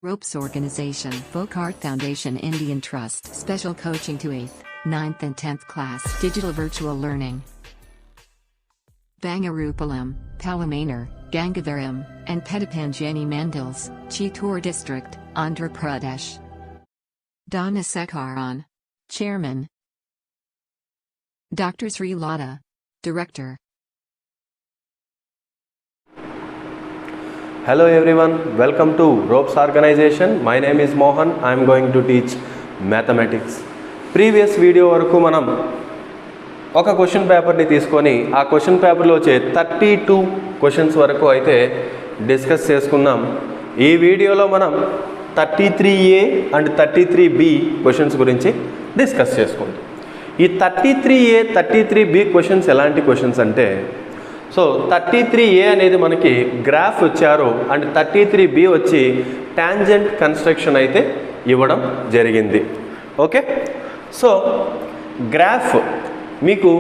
Ropes Organization, Folkart Foundation, Indian Trust, Special Coaching to 8th, 9th and 10th class, Digital Virtual Learning. Bangarupalam, Palamanar, Gangavaram, and Petapanjani Mandals, Chittoor District, Andhra Pradesh. Donna Sekaran, Chairman. Dr. Sri Lata, Director. Hello everyone, welcome to Ropes Organization. My name is Mohan. I am going to teach mathematics. Previous video వరకు మనం ఒక question పేపర్ని తీసుకొని ఆ question పేపర్లో వచ్చే 32 questions వరకు అయితే డిస్కస్ చేసుకున్నాం. ఈ వీడియోలో మనం 33A అండ్ 33B క్వశ్చన్స్ గురించి డిస్కస్ చేసుకుందాం. ఈ 33A 33B క్వశ్చన్స్ ఎలాంటి క్వశ్చన్స్ అంటే, సో 33A అనేది మనకి గ్రాఫ్ వచ్చారు అండ్ 33B వచ్చి టాంజెంట్ కన్స్ట్రక్షన్ అయితే ఇవ్వడం జరిగింది. ఓకే, సో గ్రాఫ్ మీకు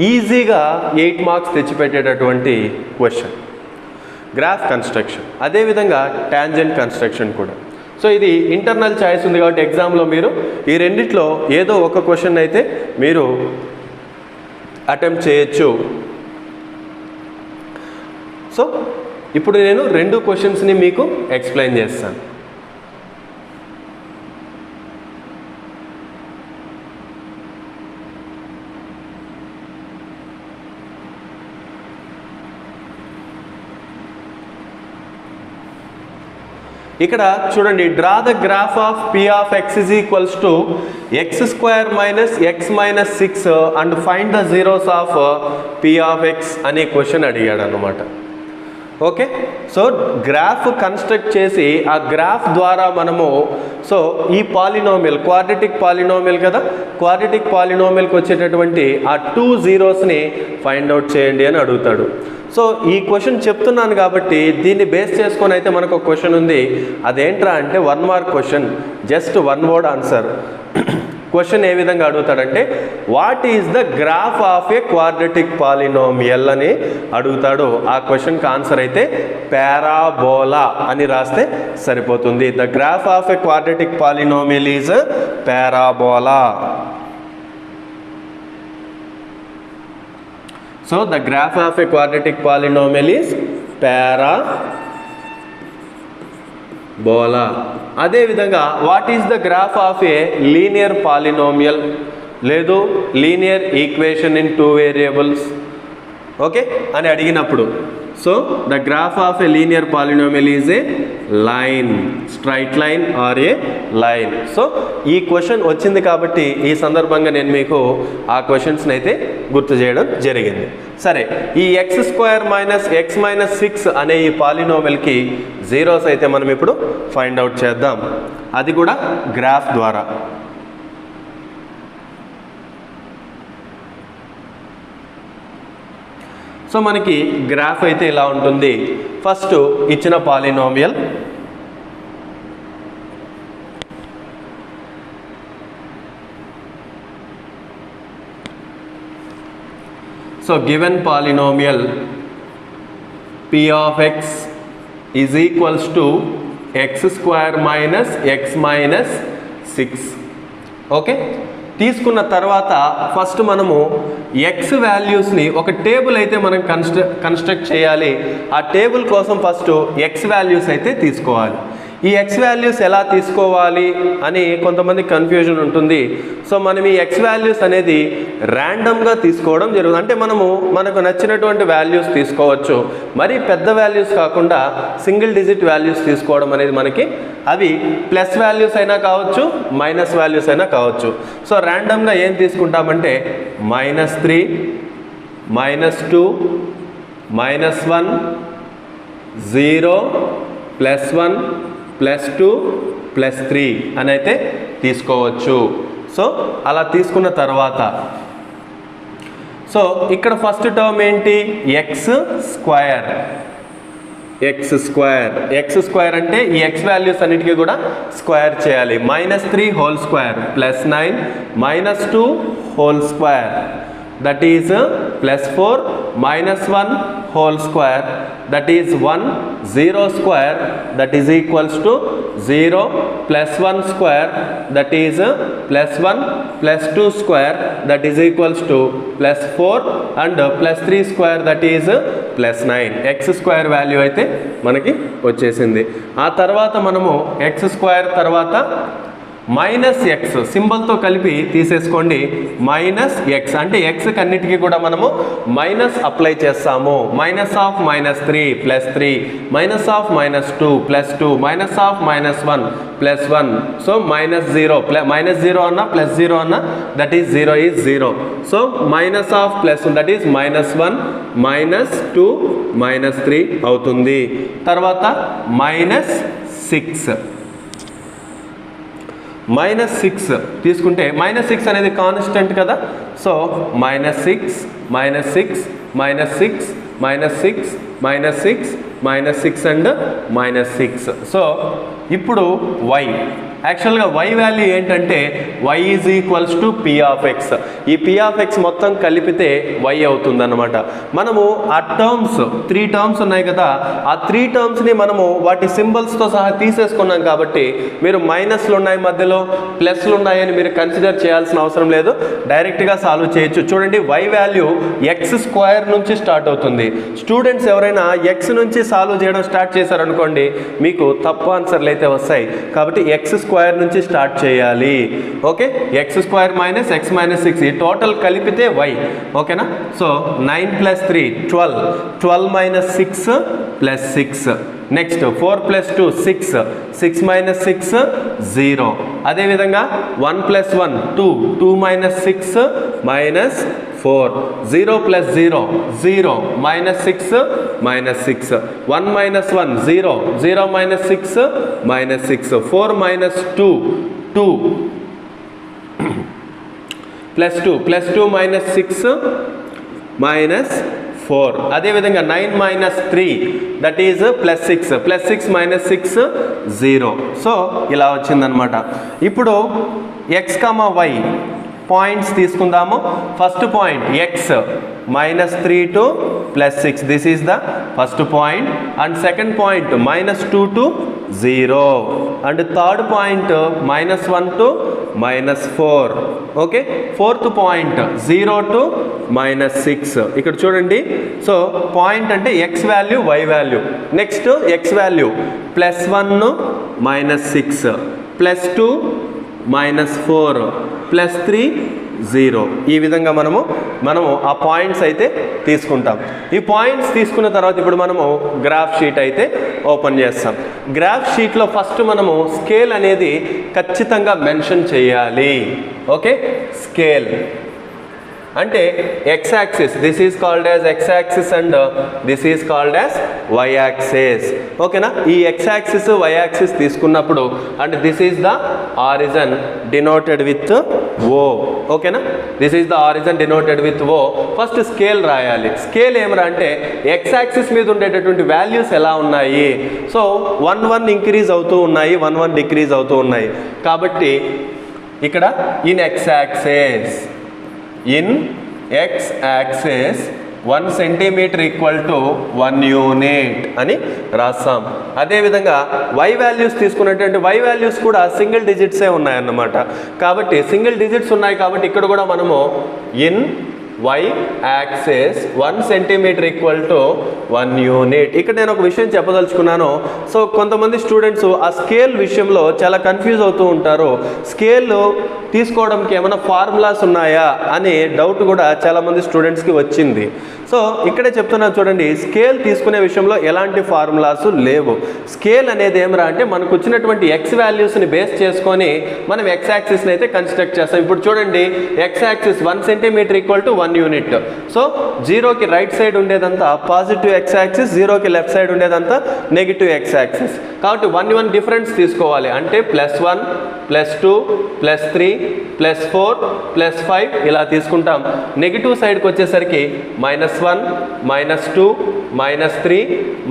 ఈజీగా 8 మార్క్స్ తెచ్చిపెట్టేటటువంటి క్వశ్చన్ గ్రాఫ్ కన్స్ట్రక్షన్, అదేవిధంగా టాంజెంట్ కన్స్ట్రక్షన్ కూడా. సో ఇది ఇంటర్నల్ చాయిస్ ఉంది కాబట్టి ఎగ్జామ్లో మీరు ఈ రెండిట్లో ఏదో ఒక క్వశ్చన్ అయితే మీరు అటెంప్ట్ చేయొచ్చు. సో ఇప్పుడు నేను రెండు క్వశ్చన్స్ని మీకు ఎక్స్ప్లెయిన్ చేస్తాను. ఇక్కడ చూడండి, draw the graph of P of x is equals to x square minus x minus 6 and find the zeros of P of x అనే క్వశ్చన్ అడిగాడు అన్నమాట. ఓకే, సో గ్రాఫ్ కన్స్ట్రక్ట్ చేసి ఆ గ్రాఫ్ ద్వారా మనము సో ఈ పాలినోమియల్ క్వాడ్రటిక్ పాలినోమియల్ కదా, quadratic పాలినోమియల్కి వచ్చేటటువంటి ఆ 2 జీరోస్ని ఫైండ్ అవుట్ చేయండి అని అడుగుతాడు. సో ఈ క్వశ్చన్ చెప్తున్నాను కాబట్టి దీన్ని బేస్ చేసుకొని అయితే మనకు ఒక క్వశ్చన్ ఉంది. అదేంట్రా అంటే 1 mark question, just 1 word answer. Question ఏ విధంగా అడుగుతాడంటే, what is the graph of a quadratic polynomial అని అడుగుతాడు. ఆ క్వశ్చన్కి ఆన్సర్ అయితే పారాబోలా అని రాస్తే సరిపోతుంది. The graph of a quadratic polynomial is parabola. So the graph of a quadratic polynomial is parabola. అదేవిధంగా what is the graph of a linear polynomial లేదు linear equation in 2 variables okay అని అడిగినప్పుడు, so the graph of a linear polynomial is a line, straight line or a line. So ఈ question వచ్చింది కాబట్టి ఈ సందర్భంగా నేను మీకు ఆ క్వశ్చన్స్ని అయితే గుర్తు చేయడం జరిగింది. సరే, ఈ x square minus x minus 6 అనే ఈ పాలినోమియల్కి జీరోస్ అయితే మనం ఇప్పుడు ఫైండ్ అవుట్ చేద్దాం, అది కూడా గ్రాఫ్ ద్వారా. సో మనకి గ్రాఫ్ అయితే ఇలా ఉంటుంది. ఫస్ట్ ఇచ్చిన polynomial, so given polynomial P of x is equals to x square minus x minus 6. Okay, తీసుకున్న తర్వాత ఫస్ట్ మనము ఎక్స్ వాల్యూస్ని ఒక టేబుల్ అయితే మనం కన్స్ట్రక్ట్ చేయాలి. ఆ టేబుల్ కోసం ఫస్ట్ ఎక్స్ వాల్యూస్ అయితే తీసుకోవాలి. ఈ ఎక్స్ వాల్యూస్ ఎలా తీసుకోవాలి అని కొంతమంది కన్ఫ్యూజన్ ఉంటుంది. సో మనం ఈ ఎక్స్ వాల్యూస్ అనేది ర్యాండమ్గా తీసుకోవడం జరుగుతుంది. అంటే మనకు నచ్చినటువంటి వాల్యూస్ తీసుకోవచ్చు, మరి పెద్ద వాల్యూస్ కాకుండా సింగిల్ డిజిట్ వాల్యూస్ తీసుకోవడం అనేది మనకి అవి ప్లస్ వాల్యూస్ అయినా కావచ్చు, మైనస్ వాల్యూస్ అయినా కావచ్చు. సో ర్యాండమ్గా ఏం తీసుకుంటామంటే -3, -2, -1, 0, +1, +2, +3 అని అయితే తీసుకోవచ్చు. సో అలా తీసుకున్న తర్వాత సో ఇక్కడ ఫస్ట్ టర్మ్ ఏంటి, ఎక్స్ స్క్వేర్. ఎక్స్ స్క్వేర్ అంటే ఈ ఎక్స్ వాల్యూస్ అన్నిటికీ కూడా స్క్వేర్ చేయాలి. -3 whole square +9 -2 whole square that is +4 -1 whole square, that is 1 0 square, that is equals to 0 plus 1 square, that is plus 1 plus 2 square, that is equals to plus 4 and plus 3 square, that is plus 9. X square value అయితే మనకి వచ్చేసింది. ఆ తర్వాత మనము x square తర్వాత minus X సింబల్తో కలిపి తీసేసుకోండి. Minus X అంటే ఎక్స్కి అన్నిటికీ కూడా మనము మైనస్ అప్లై చేస్తాము. Minus of minus 3 plus 3, minus of minus 2 plus 2, minus of minus 1 plus 1. So minus 0 minus 0 అన్నా ప్లస్ 0 అన్నా that is 0 is 0. So minus of plus that is minus 1 minus 2 minus 3 అవుతుంది. తర్వాత minus 6 minus 6 తీసుకుంటే minus 6 అనేది constant కదా. So minus 6 minus 6 minus 6 minus 6 minus 6 minus 6 and minus 6. So ఇప్పుడు y యాక్చువల్గా y value ఏంటంటే y is equals to p of x. ఈ p of x మొత్తం కలిపితే y అవుతుంది అన్నమాట. మనము ఆ టర్మ్స్ 3 టర్మ్స్ ఉన్నాయి కదా, ఆ 3 టర్మ్స్ని మనము వాటి సింబల్స్తో సహా తీసేసుకున్నాం కాబట్టి మీరు మైనస్లు ఉన్నాయి మధ్యలో ప్లస్లు ఉన్నాయని మీరు కన్సిడర్ చేయాల్సిన అవసరం లేదు, డైరెక్ట్గా సాల్వ్ చేయొచ్చు. చూడండి y వాల్యూ x స్క్వేర్ నుంచి స్టార్ట్ అవుతుంది. స్టూడెంట్స్ ఎవరైనా x నుంచి సాల్వ్ చేయడం స్టార్ట్ చేశారనుకోండి మీకు తప్పు ఆన్సర్లు అయితే వస్తాయి. కాబట్టి x స్క్వేర్ నుంచి స్టార్ట్ చేయాలి. Okay, X square minus X minus 6 ఈ టోటల్ కలిపితే y. ఓకేనా. So 9 plus 3 12, 12 minus 6 plus 6. Next 4 plus 2 6, 6 minus 6 0. అదేవిధంగా 1 plus 1 2, 2 minus 6 minus 4, 0 plus 0 0 minus 6 minus 6, 1 minus 1 0, 0 minus 6 minus 6, 4 minus 2 2 plus 2 plus 2 minus 6 minus 4. అదేవిధంగా 9 minus 3 that is plus 6, plus 6 minus 6 0. So ఇలా వచ్చిందనమాట. ఇప్పుడు x, y points తీసుకుందాము. First point x minus 3 to plus 6, this is the first point, and second point minus 2 to 0, and third point minus 1 to minus 4. okay, fourth point 0 to minus 6. ఇక్కడ చూడండి. So point అంటే x value y value. Next x value plus 1 minus 6 plus 2 minus 4 plus 3 0. ఈ విధంగా మనము ఆ points అయితే తీసుకుంటాం. ఈ పాయింట్స్ తీసుకున్న తర్వాత ఇప్పుడు మనము గ్రాఫ్ షీట్ అయితే ఓపెన్ చేస్తాం. గ్రాఫ్ షీట్లో ఫస్ట్ మనము స్కేల్ అనేది ఖచ్చితంగా మెన్షన్ చేయాలి. ఓకే, స్కేల్ అంటే x axis, this is called as x axis and this is called as y axis. ఓకేనా. ఈ x యాక్సిస్ y యాక్సిస్ తీసుకున్నప్పుడు and this is the origin denoted with O. ఓకేనా, this is the origin denoted with O. First scale రాయాలి. Scale ఏమరా అంటే x axis మీద ఉండేటటువంటి values ఎలా ఉన్నాయి. సో 1 1 ఇంక్రీజ్ అవుతూ ఉన్నాయి, 1 1 డిక్రీజ్ అవుతూ ఉన్నాయి. కాబట్టి ఇక్కడ in x axis, in x axis 1 centimetre equal to 1 unit అని రాస్తాం. అదేవిధంగా y వాల్యూస్ తీసుకున్నటువంటి y వాల్యూస్ కూడా సింగిల్ డిజిట్సే ఉన్నాయన్నమాట. కాబట్టి సింగిల్ డిజిట్స్ ఉన్నాయి కాబట్టి ఇక్కడ కూడా మనము in y axis 1 centimetre equal to 1 unit. ఇక్కడ నేను ఒక విషయం చెప్పదలుచుకున్నాను. సో కొంతమంది స్టూడెంట్స్ ఆ స్కేల్ విషయంలో చాలా కన్ఫ్యూజ్ అవుతూ ఉంటారు. స్కేల్ తీసుకోవడానికి ఏమైనా ఫార్ములాస్ ఉన్నాయా అనే డౌట్ కూడా చాలామంది స్టూడెంట్స్కి వచ్చింది. సో ఇక్కడే చెప్తున్నాను చూడండి, స్కేల్ తీసుకునే విషయంలో ఎలాంటి ఫార్ములాస్ లేవు. స్కేల్ అనేది ఏమరా అంటే మనకు వచ్చినటువంటి ఎక్స్ వాల్యూస్ని బేస్ చేసుకొని మనం ఎక్స్ యాక్సిస్ని అయితే కన్స్ట్రక్ట్ చేస్తాం. ఇప్పుడు చూడండి, x axis 1 centimetre equal to 1 unit. So 0కి రైట్ సైడ్ ఉండేదంతా పాజిటివ్ ఎక్స్ యాక్సిస్, 0కి లెఫ్ట్ సైడ్ ఉండేదంతా నెగిటివ్ ఎక్స్ యాక్సిస్. కాబట్టి 1 1 డిఫరెన్స్ తీసుకోవాలి. అంటే +1 +2 +3 +4 +5 ఇలా తీసుకుంటాం. నెగిటివ్ సైడ్కి వచ్చేసరికి -1 -2 -3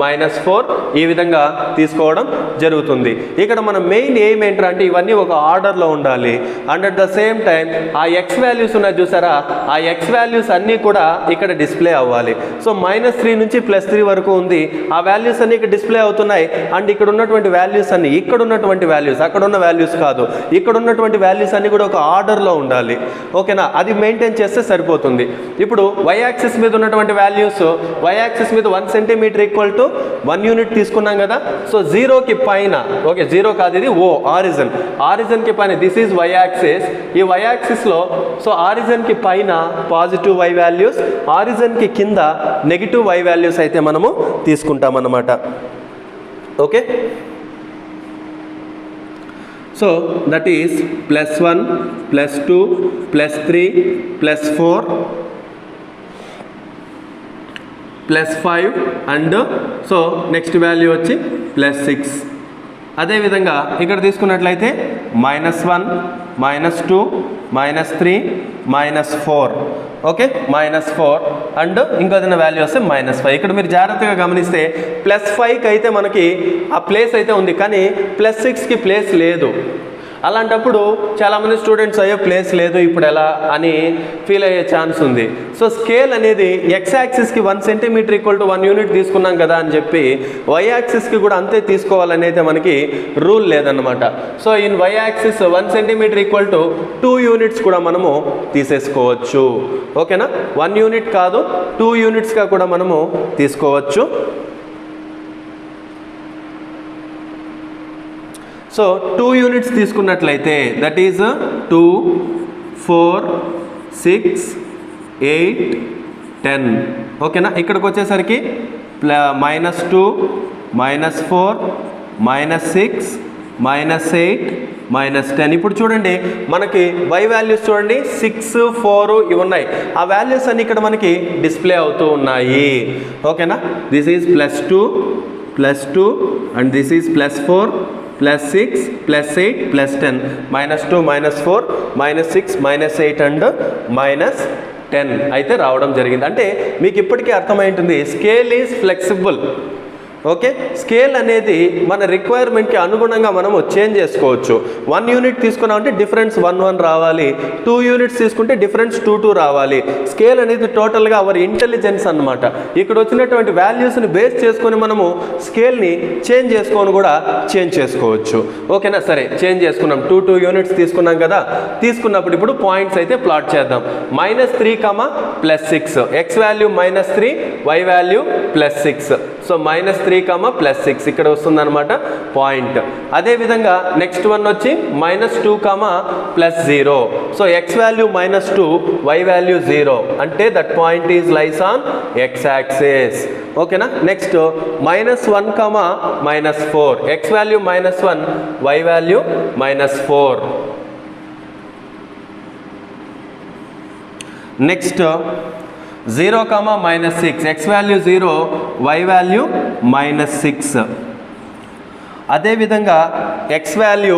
-4 ఈ విధంగా తీసుకోవడం జరుగుతుంది. ఇక్కడ మన మెయిన్ ఎయిమ్ ఏంటంటే ఇవన్నీ ఒక ఆర్డర్లో ఉండాలి. And at the same time ఆ ఎక్స్ వాల్యూస్ ఉన్నాయి చూసారా, ఆ ఎక్స్ వాల్యూస్ అన్నీ కూడా ఇక్కడ డిస్ప్లే అవ్వాలి. సో -3 నుంచి +3 వరకు ఉంది, ఆ వాల్యూస్ అన్ని ఇక్కడ డిస్ప్లే అవుతున్నాయి. అండ్ ఇక్కడ ఉన్నటువంటి వాల్యూస్ అన్ని ఇక్కడ ఉన్నటువంటి వాల్యూస్, అక్కడ ఉన్న వాల్యూస్ కాదు, ఇక్కడ ఉన్నటువంటి వాల్యూస్ అన్ని కూడా ఒక ఆర్డర్లో ఉండాలి. ఓకేనా, అది మెయింటైన్ చేస్తే సరిపోతుంది. ఇప్పుడు y యాక్సిస్ మీద ఉన్నటువంటి వాల్యూస్, y యాక్సిస్ మీద 1 సెంటీమీటర్ ఈక్వల్ టు 1 యూనిట్ తీసుకున్నాం కదా. సో 0కి పైన, ఓకే 0 కాదు ఇది O ఆరిజిన్కి పైన, దిస్ ఈజ్ y యాక్సిస్. ఈ y యాక్సిస్లో సో ఆరిజిన్కి పైన పాజిటివ్ y వాల్యూస్, ఆరిజిన్కి కింద నెగిటివ్ y వాల్యూస్ అయితే మనము తీసుకుంటాం అన్నమాట. Okay, so that is +1 +2 +3 +4 +5 and so next value వచ్చి +6. అదేవిధంగా ఇక్కడ తీసుకున్నట్లయితే -1 -2 -3 -4, ఓకే -4 అండ్ ఇంకొదైనా వాల్యూ వస్తే -5. ఇక్కడ మీరు జాగ్రత్తగా గమనిస్తే +5కి అయితే మనకి ఆ ప్లేస్ అయితే ఉంది, కానీ +6కి ప్లేస్ లేదు. అలాంటప్పుడు చాలామంది స్టూడెంట్స్ అయ్యో ప్లేస్ లేదు ఇప్పుడు ఎలా అని ఫీల్ అయ్యే ఛాన్స్ ఉంది. సో స్కేల్ అనేది ఎక్స్ యాక్సిస్కి 1 సెంటీమీటర్ ఈక్వల్ టు 1 యూనిట్ తీసుకున్నాం కదా అని చెప్పి వై యాక్సిస్కి కూడా అంతే తీసుకోవాలనేది మనకి రూల్ లేదన్నమాట. So in y axis 1 centimetre equal to 2 units కూడా మనము తీసేసుకోవచ్చు. ఓకేనా, 1 యూనిట్ కాదు 2 యూనిట్స్గా కూడా మనము తీసుకోవచ్చు. సో 2 యూనిట్స్ తీసుకున్నట్లయితే దట్ ఈజ్ 2 4 6 8 10. ఓకేనా, ఇక్కడికి వచ్చేసరికి -2 -4 -6 -8 -10. ఇప్పుడు చూడండి మనకి y వాల్యూస్ చూడండి 6 4 ఇవి ఉన్నాయి, ఆ వాల్యూస్ అన్ని ఇక్కడ మనకి డిస్ప్లే అవుతూ ఉన్నాయి. ఓకేనా, this is +2 +2 and this is +4 +6 +8 +10 -2 -4 -6 -8 and -10 అయితే రావడం జరిగింది. అంటే మీకు ఇప్పటికీ అర్థమైంటుంది scale is flexible. Okay, scale అనేది మన రిక్వైర్మెంట్కి అనుగుణంగా మనము చేంజ్ చేసుకోవచ్చు. 1 యూనిట్ తీసుకున్నామంటే డిఫరెన్స్ 1 1 రావాలి, 2 యూనిట్స్ తీసుకుంటే డిఫరెన్స్ 2 2 రావాలి. స్కేల్ అనేది టోటల్గా అవర్ ఇంటెలిజెన్స్ అన్నమాట. ఇక్కడ వచ్చినటువంటి వాల్యూస్ని బేస్ చేసుకొని మనము స్కేల్ని చేంజ్ చేసుకొని కూడా చేంజ్ చేసుకోవచ్చు. ఓకేనా, సరే చేంజ్ చేసుకున్నాం, 2 2 యూనిట్స్ తీసుకున్నాం కదా. తీసుకున్నప్పుడు ఇప్పుడు పాయింట్స్ అయితే ప్లాట్ చేద్దాం. -3, +6, x value -3, y value +6. So -3, +6 ఇక్కడ వస్తుంది అనమాట పాయింట్. అదేవిధంగా నెక్స్ట్ వన్ వచ్చి -2, +0. So x value -2, y value 0, అంటే that point is lies on x axis. ఓకేనా, next -1, -4, x value -1, y value -4. Next 0, -6, x value 0, y value -6. అదేవిధంగా x value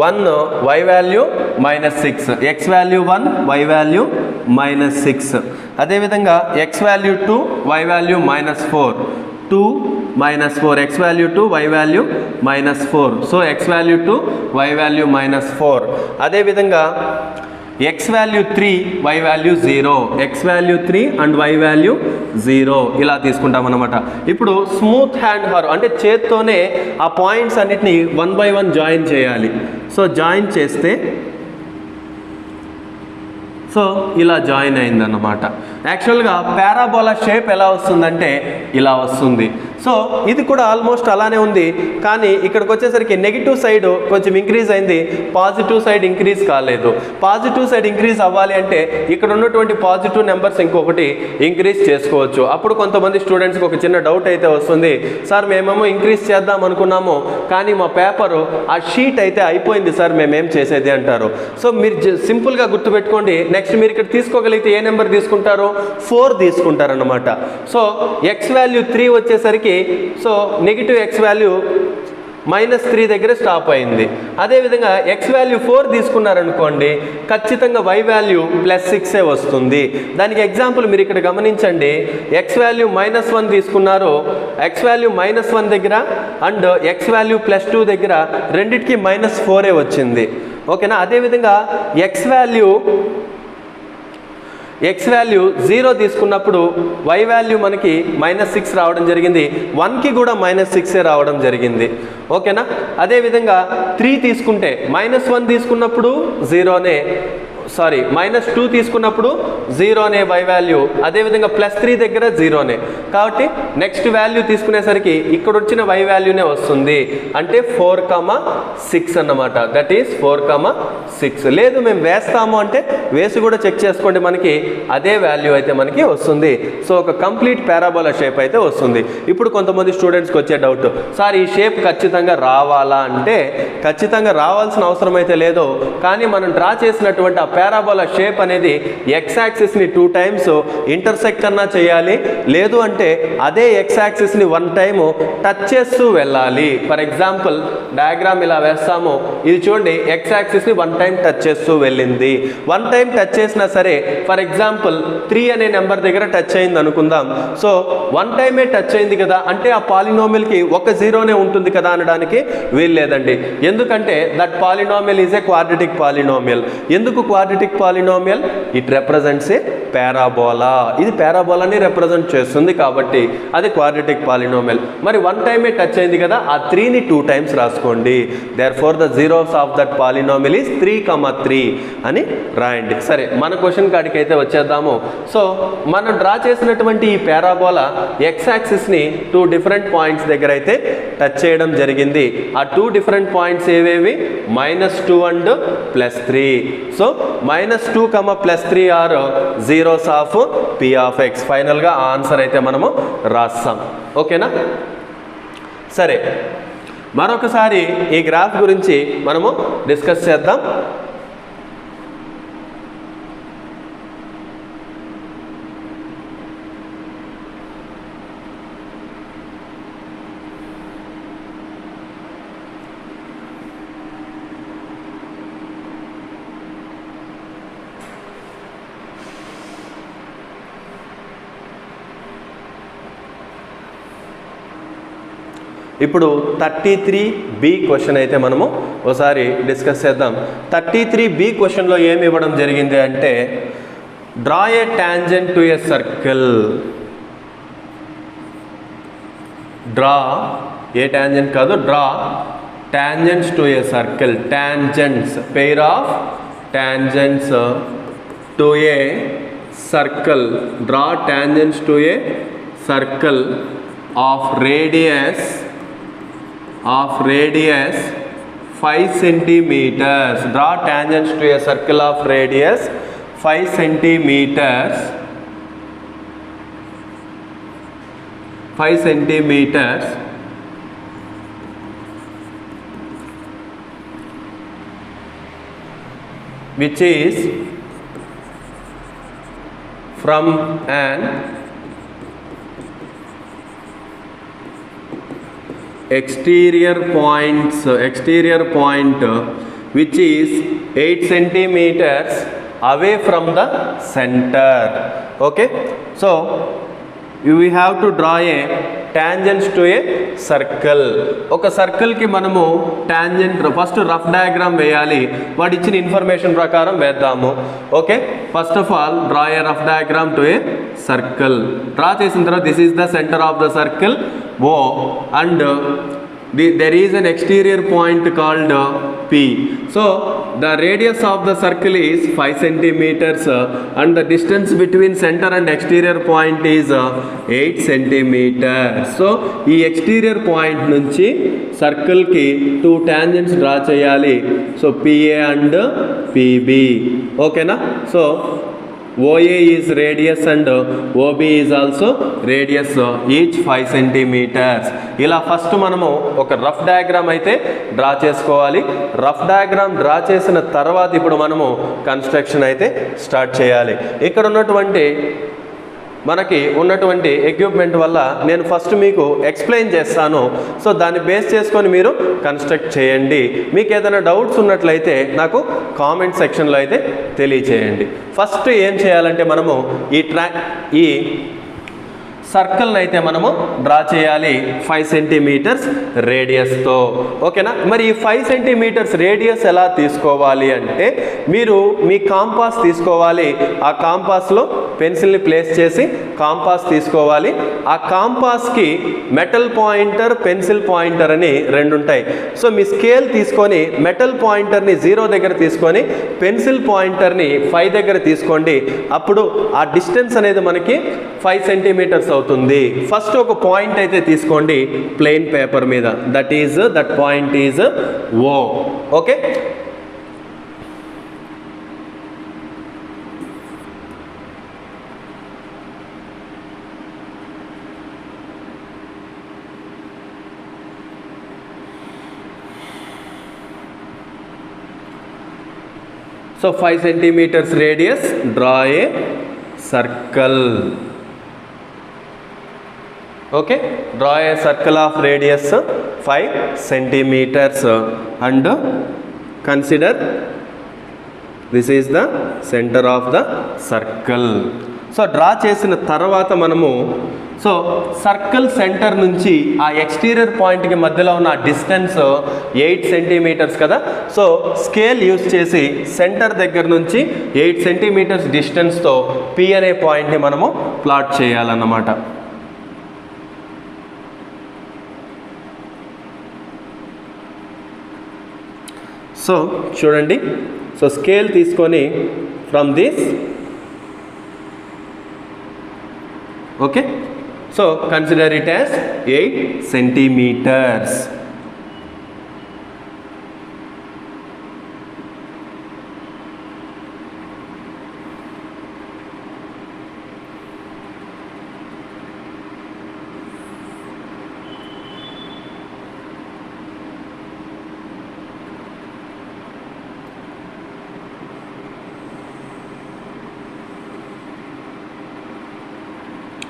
1, y value -6, x value 1, y value -6. అదేవిధంగా x value 2, y value -4, 2 -4, x value 2, y value -4. So x value 2, y value -4. అదేవిధంగా x value 3, y value 0, x value 3 and y value 0 ఇలా తీసుకుంటాం అన్నమాట. ఇప్పుడు smooth hand hour అంటే చేత్తోనే ఆ points అన్నిటిని 1 by 1 జాయిన్ చేయాలి. సో జాయిన్ చేస్తే సో ఇలా జాయిన్ అయిందన్నమాట. యాక్చువల్గా పారాబోలా షేప్ ఎలా వస్తుందంటే ఇలా వస్తుంది. సో ఇది కూడా ఆల్మోస్ట్ అలానే ఉంది, కానీ ఇక్కడికి వచ్చేసరికి నెగిటివ్ సైడ్ కొంచెం ఇంక్రీజ్ అయింది, పాజిటివ్ సైడ్ ఇంక్రీజ్ కాలేదు. పాజిటివ్ సైడ్ ఇంక్రీజ్ అవ్వాలి అంటే ఇక్కడ ఉన్నటువంటి పాజిటివ్ నెంబర్స్ ఇంకొకటి ఇంక్రీజ్ చేసుకోవచ్చు. అప్పుడు కొంతమంది స్టూడెంట్స్కి ఒక చిన్న డౌట్ అయితే వస్తుంది, సార్ మేమేమో ఇంక్రీజ్ చేద్దాం అనుకున్నాము కానీ మా పేపరు ఆ షీట్ అయితే అయిపోయింది సార్, మేమేం చేసేది అంటారు. సో మీరు సింపుల్గా గుర్తుపెట్టుకోండి, నెక్స్ట్ మీరు ఇక్కడ తీసుకోగలిగితే ఏ నెంబర్ తీసుకుంటారు, 4 తీసుకుంటారన్నమాట. సో ఎక్స్ వాల్యూ 3 వచ్చేసరికి సో నెగిటివ్ ఎక్స్ వాల్యూ -3 దగ్గర స్టాప్ అయింది. అదేవిధంగా ఎక్స్ వాల్యూ 4 తీసుకున్నారనుకోండి, ఖచ్చితంగా y వాల్యూ +6 వస్తుంది. దానికి ఎగ్జాంపుల్ మీరు ఇక్కడ గమనించండి, ఎక్స్ వాల్యూ -1 తీసుకున్నారు, ఎక్స్ వాల్యూ -1 దగ్గర అండ్ ఎక్స్ వాల్యూ +2 దగ్గర రెండిటికి -4 వచ్చింది. ఓకేనా. అదేవిధంగా ఎక్స్ వాల్యూ 0 తీసుకున్నప్పుడు y వాల్యూ మనకి -6 రావడం జరిగింది, 1కి కూడా -6 రావడం జరిగింది. ఓకేనా. అదేవిధంగా 3 తీసుకుంటే -1 తీసుకున్నప్పుడు 0నే, సారీ -2 తీసుకున్నప్పుడు 0నే y వాల్యూ, అదేవిధంగా +3 దగ్గర 0నే. కాబట్టి నెక్స్ట్ వాల్యూ తీసుకునేసరికి ఇక్కడ వచ్చిన y వాల్యూనే వస్తుంది, అంటే 4,6 అన్నమాట. That is 4,6. లేదు మేము వేస్తాము అంటే వేసి కూడా చెక్ చేసుకోండి, మనకి అదే వాల్యూ అయితే మనకి వస్తుంది. సో ఒక కంప్లీట్ పారాబోలా షేప్ అయితే వస్తుంది. ఇప్పుడు కొంతమంది స్టూడెంట్స్కి వచ్చే డౌట్, సార్ ఈ షేప్ ఖచ్చితంగా రావాలా అంటే, ఖచ్చితంగా రావాల్సిన అవసరం అయితే లేదు, కానీ మనం డ్రా చేసినటువంటి ఆ పారాబోలా షేప్ అనేది ఎక్స్ యాక్సిస్ని 2 టైమ్స్ ఇంటర్సెక్ట్ అన్నా చేయాలి, లేదు అంటే అదే ఎక్స్ యాక్సిస్ని 1 టైమ్ టచ్ చేస్తూ వెళ్ళాలి. ఫర్ ఎగ్జాంపుల్ డయాగ్రామ్ ఇలా వేస్తాము, ఇది చూడండి ఎక్స్ యాక్సిస్ని 1 టైం టచ్ చేస్తూ వెళ్ళింది. 1 టైం టచ్ చేసినా సరే, ఫర్ ఎగ్జాంపుల్ 3 అనే నెంబర్ దగ్గర టచ్ అయింది అనుకుందాం. సో 1 టైమే టచ్ అయింది కదా, అంటే ఆ పాలినోమియల్కి ఒక 0నే ఉంటుంది కదా అనడానికి వీలు లేదండి. ఎందుకంటే that polynomial is a quadratic polynomial. ఎందుకు quadratic polynomial? It represents a parabola. ఇది పారాబోలాని రిప్రజెంట్ చేస్తుంది కాబట్టి అది క్వాడ్రటిక్ పాలినోమియల్. మరి 1 టైమే టచ్ అయింది కదా, ఆ 3ని 2 టైమ్స్ రాసుకోండి. Therefore the zeros of that polynomial is 3,3 అని రాయండి. సరే, మన క్వశ్చన్ కాడికి అయితే వచ్చేద్దాము. సో మనం డ్రా చేసినటువంటి ఈ పారాబోలా ఎక్స్ యాక్సిస్ని 2 డిఫరెంట్ పాయింట్స్ దగ్గర అయితే టచ్ చేయడం జరిగింది. ఆ 2 డిఫరెంట్ పాయింట్స్ ఏవేవి? -2 and +3. So -2, +3 are zeros of P of X. ఫైనల్గా ఆన్సర్ అయితే మనము రాస్తాం. ఓకేనా. సరే, మరొకసారి ఈ గ్రాఫ్ గురించి మనము డిస్కస్ చేద్దాం. ఇప్పుడు 33B క్వశ్చన్ అయితే మనము ఒకసారి డిస్కస్ చేద్దాం. 33B క్వశ్చన్లో ఏమి ఇవ్వడం జరిగింది అంటే, draw a tangent to a circle. Draw a tangent కాదు, draw tangents to a circle. Tangents, pair of tangents to a circle. Draw tangents to a circle of radius 5 centimeters. Draw tangents to a circle of radius 5 centimeters. 5 centimeters which is from an exterior point which is 8 centimeters away from the center. Okay, so we have to draw a tangents to a circle. ఒక circle కి మనము tangent first rough diagram వేయాలి. వాడు ఇచ్చిన information ప్రకారం వేద్దాము. Okay, first of all draw A rough diagram to a circle. Draw చేసిన తర్వాత this is the centre of the circle O and there is an exterior point called P. So the radius of the circle is 5 centimeters and the distance between center and exterior point is 8 centimeters. So ఈ exterior point నుంచి circle కి 2 tangents draw చేయాలి. So PA and PB. ఓకేనా. So OA is radius and OB is also radius, each 5 centimeters. ఇలా first మనము ఒక rough diagram అయితే draw చేసుకోవాలి. రఫ్ డయాగ్రామ్ డ్రా చేసిన తర్వాత ఇప్పుడు మనము కన్స్ట్రక్షన్ అయితే స్టార్ట్ చేయాలి. ఇక్కడ ఉన్నటువంటి మనకి ఉన్నటువంటి ఎక్విప్మెంట్ వల్ల నేను ఫస్ట్ మీకు ఎక్స్ప్లెయిన్ చేస్తాను. సో దాన్ని బేస్ చేసుకొని మీరు కన్స్ట్రక్ట్ చేయండి. మీకు ఏదైనా డౌట్స్ ఉన్నట్లయితే నాకు కామెంట్ సెక్షన్లో అయితే తెలియచేయండి. ఫస్ట్ ఏం చేయాలంటే మనము ఈ సర్కిల్ని అయితే మనము డ్రా చేయాలి 5 సెంటీమీటర్స్ రేడియస్తో. ఓకేనా? మరి ఈ 5 సెంటీమీటర్స్ రేడియస్ ఎలా తీసుకోవాలి అంటే మీరు మీ కాంపాస్ తీసుకోవాలి. ఆ కాంపాస్లో పెన్సిల్ని ప్లేస్ చేసి కాంపాస్ తీసుకోవాలి. ఆ కాంపాస్కి మెటల్ పాయింటర్, పెన్సిల్ పాయింటర్ అని రెండు ఉంటాయి. సో మీ స్కేల్ తీసుకొని మెటల్ పాయింటర్ని 0 దగ్గర తీసుకొని పెన్సిల్ పాయింటర్ని 5 దగ్గర తీసుకోండి. అప్పుడు ఆ డిస్టెన్స్ అనేది మనకి 5 సెంటీమీటర్స్ అవుతుంది. ఫస్ట్ ఒక పాయింట్ అయితే తీసుకోండి ప్లెయిన్ పేపర్ మీద. That point is O. Okay? So 5 centimeters radius, draw a circle. Okay, draw a circle of radius 5 centimeters and consider this is the center of the circle. So draw చేసిన తర్వాత మనము circle centre నుంచి ఆ exterior పాయింట్కి మధ్యలో ఉన్న distance 8 centimetres కదా. So scale use చేసి సెంటర్ దగ్గర నుంచి 8 సెంటీమీటర్స్ డిస్టెన్స్తో P అనే పాయింట్ని మనము ప్లాట్ చేయాలన్నమాట. సో చూడండి, సో స్కేల్ తీసుకొని from this, okay, so consider it as 8 centimeters.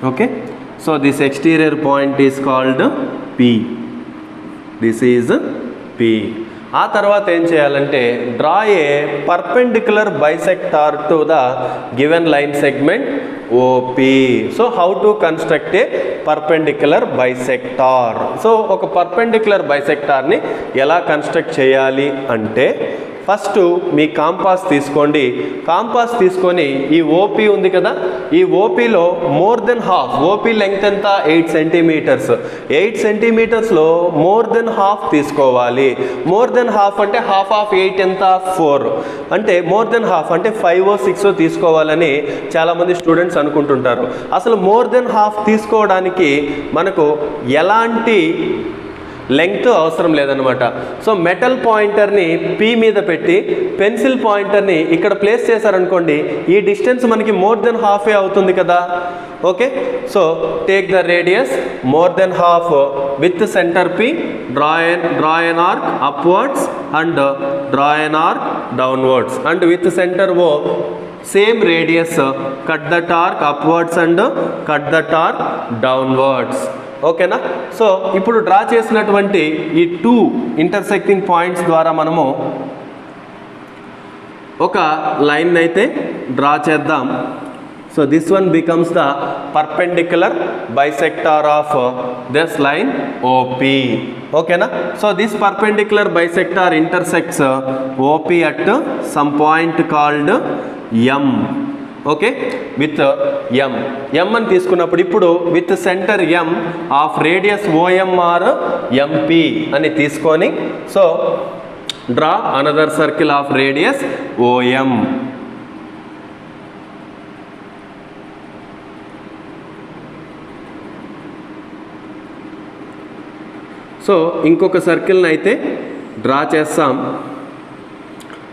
Okay, so this exterior point is called P. This is P. ఆ తర్వాత ఏం చేయాలంటే draw a perpendicular bisector to the given line segment OP. So how to construct a perpendicular bisector. So ఒక perpendicular బైసెక్టార్ని ఎలా construct చేయాలి అంటే first మీ కాంపాస్ తీసుకోండి. కాంపాస్ తీసుకొని ఈ OP ఉంది కదా, ఈ OPలో more than half, OP length ఎంత 8 సెంటీమీటర్స్, 8 సెంటీమీటర్స్లో మోర్ దెన్ హాఫ్ తీసుకోవాలి. మోర్ దెన్ హాఫ్ అంటే హాఫ్ ఆఫ్ 8 ఎంత 4, అంటే మోర్ దెన్ హాఫ్ అంటే 5 or 6 తీసుకోవాలని చాలామంది స్టూడెంట్స్ అనుకుంటుంటారు. అసలు మోర్ దెన్ హాఫ్ తీసుకోవడానికి మనకు ఎలాంటి లెంగ్త్ అవసరం లేదనమాట. సో మెటల్ పాయింటర్ని P మీద పెట్టి పెన్సిల్ పాయింటర్ని ఇక్కడ ప్లేస్ చేశారనుకోండి, ఈ డిస్టెన్స్ మనకి మోర్ దెన్ హాఫే అవుతుంది కదా. Okay, so take the radius more than half with centre P, draw an arc upwards and draw an arc downwards and with centre O same radius, cut that arc upwards and cut that arc downwards. ఓకేనా? So ఇప్పుడు draw చేసినటువంటి ఈ 2 intersecting points ద్వారా మనము ఒక line అయితే draw చేద్దాం. So this one becomes the perpendicular bisector of this line OP. ఓకేనా? So this perpendicular bisector intersects OP at some point called M. Okay, with M అని తీసుకున్నప్పుడు ఇప్పుడు with centre M of radius OM or MP అని తీసుకొని so draw another circle of radius OM. So ఇంకొక సర్కిల్ని అయితే draw చేస్తాం.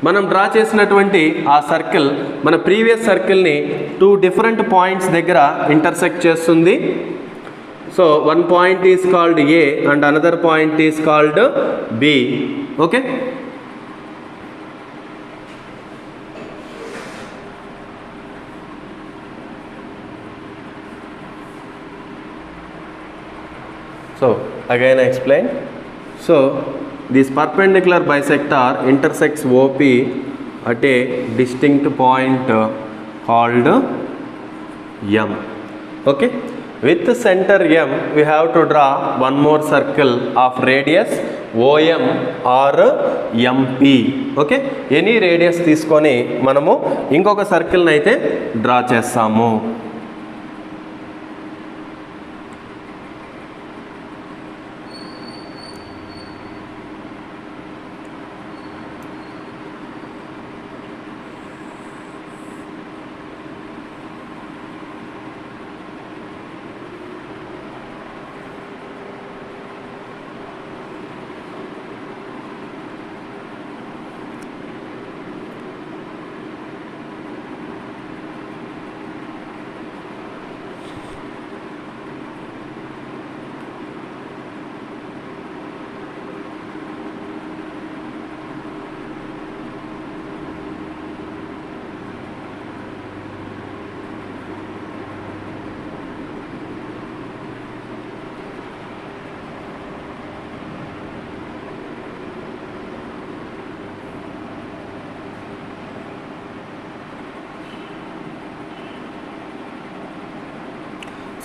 మనం డ్రా చేసినటువంటి ఆ సర్కిల్ మన ప్రీవియస్ సర్కిల్ని 2 డిఫరెంట్ పాయింట్స్ దగ్గర ఇంటర్సెక్ట్ చేస్తుంది. So one point is called A and another point is called B. Okay, So again I explain. So this perpendicular bisector intersects OP at a distinct point called M. Okay, with the center M we have to draw one more circle of radius OM or MP. Okay, any radius తీసుకొని మనము ఇంకొక సర్కిల్ని అయితే draw చేస్తాము.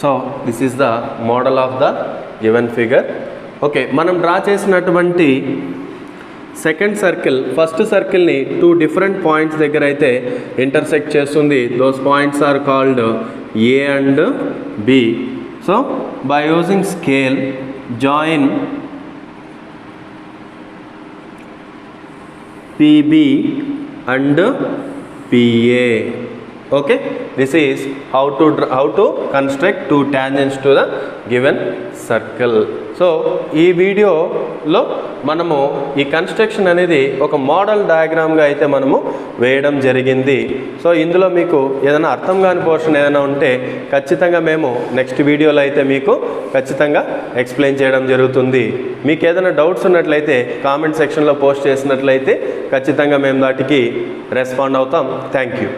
So this is the model of the given figure. Okay, మనం draw చేసినటువంటి second circle first సర్కిల్ని 2 different points దగ్గర అయితే ఇంటర్సెక్ట్ చేస్తుంది. Those points are called A and B. So by using scale join PB and PA. Okay, this is how to construct 2 tangents to the given circle. So ఈ వీడియోలో మనము ఈ construction అనేది ఒక model డయాగ్రామ్గా అయితే మనము వేయడం జరిగింది. సో ఇందులో మీకు ఏదైనా అర్థం కాని పోర్షన్ ఏదైనా ఉంటే ఖచ్చితంగా మేము నెక్స్ట్ వీడియోలో అయితే మీకు ఖచ్చితంగా ఎక్స్ప్లెయిన్ చేయడం జరుగుతుంది. మీకు ఏదైనా డౌట్స్ ఉన్నట్లయితే కామెంట్ సెక్షన్లో పోస్ట్ చేసినట్లయితే ఖచ్చితంగా మేము వాటికి రెస్పాండ్ అవుతాం. Thank you.